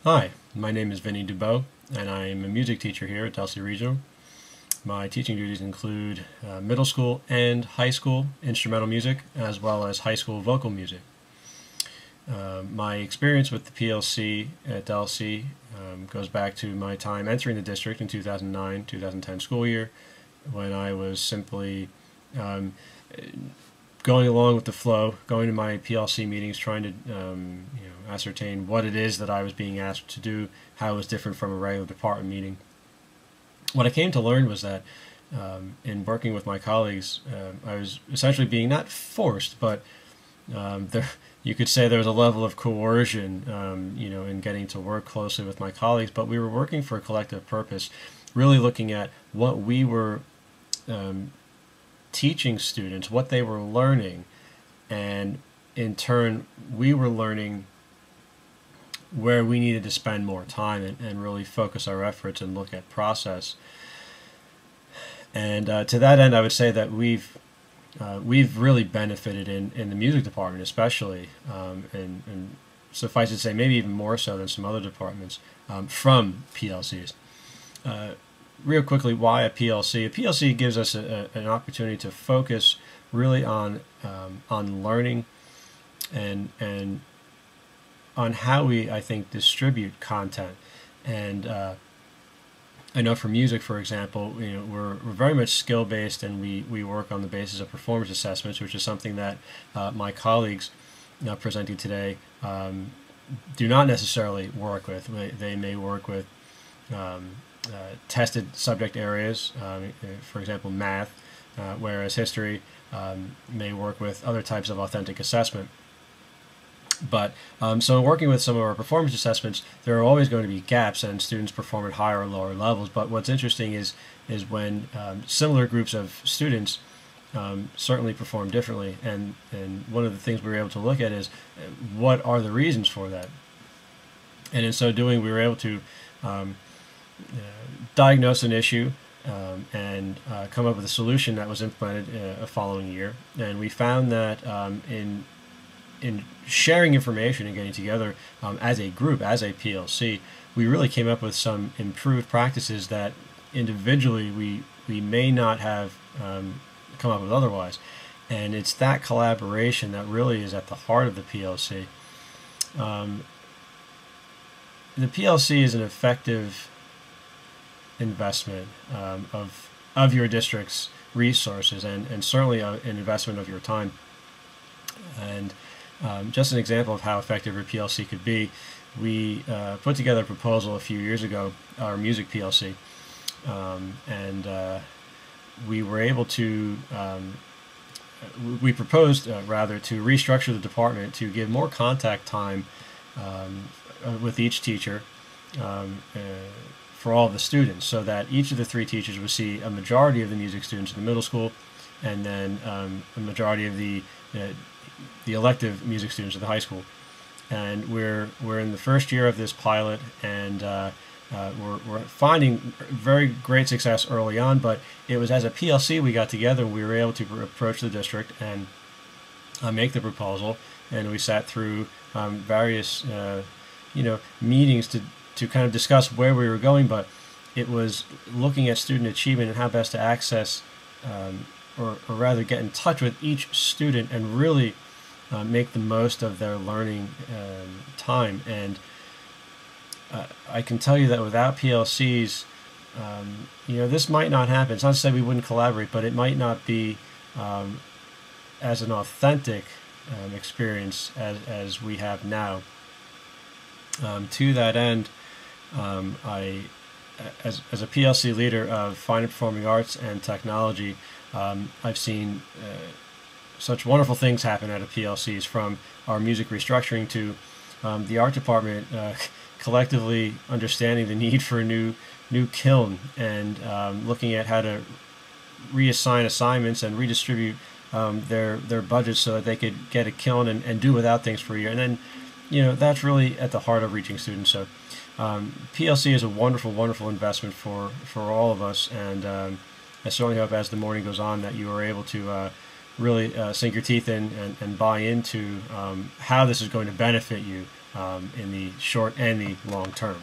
Hi, my name is Vinny DuBeau, and I'm a music teacher here at Telsey Regional. My teaching duties include middle school and high school instrumental music, as well as high school vocal music. My experience with the PLC at Telsey goes back to my time entering the district in 2009-2010 school year, when I was simply going along with the flow, going to my PLC meetings, trying to ascertain what it is that I was being asked to do, how it was different from a regular department meeting. What I came to learn was that in working with my colleagues, I was essentially being not forced, but you could say there was a level of coercion, in getting to work closely with my colleagues. But we were working for a collective purpose, really looking at what we were teaching students, what they were learning, and in turn we were learning where we needed to spend more time and really focus our efforts and look at process. And to that end, I would say that we've really benefited in the music department, especially, and suffice it to say, maybe even more so than some other departments, from PLCs. Real quickly, why a PLC? A PLC gives us an opportunity to focus really on learning and on how we, I think, distribute content. And I know for music, for example, we're very much skill-based, and we work on the basis of performance assessments, which is something that my colleagues presenting today do not necessarily work with. They may work with tested subject areas, for example, math, whereas history may work with other types of authentic assessment. But so working with some of our performance assessments, there are always going to be gaps, and students perform at higher or lower levels. But what's interesting is when similar groups of students certainly perform differently, and one of the things we were able to look at is what are the reasons for that. And in so doing, we were able to diagnose an issue and come up with a solution that was implemented a following year. And we found that in sharing information and getting together as a group, as a PLC, we really came up with some improved practices that individually we may not have come up with otherwise. And it's that collaboration that really is at the heart of the PLC. The PLC is an effective investment of your district's resources, and certainly an investment of your time. And just an example of how effective your PLC could be, we put together a proposal a few years ago, our music PLC, and we were able to, we proposed rather to restructure the department to give more contact time with each teacher for all of the students, so that each of the three teachers would see a majority of the music students in the middle school, and then a majority of the elective music students at the high school. And we're in the first year of this pilot, and we're finding very great success early on. But it was as a PLC we got together, and we were able to approach the district and make the proposal, and we sat through various meetings to kind of discuss where we were going. But it was looking at student achievement and how best to access or rather get in touch with each student and really make the most of their learning time. And I can tell you that without PLCs, this might not happen. It's not to say we wouldn't collaborate, but it might not be as an authentic experience as we have now. To that end, as a PLC leader of fine and performing arts and technology, I've seen such wonderful things happen out of PLCs, from our music restructuring to the art department collectively understanding the need for a new kiln, and looking at how to reassign assignments and redistribute their budgets so that they could get a kiln and do without things for a year. And then that's really at the heart of reaching students. So PLC is a wonderful, wonderful investment for all of us, and I certainly hope as the morning goes on that you are able to really sink your teeth in and buy into how this is going to benefit you in the short and the long term.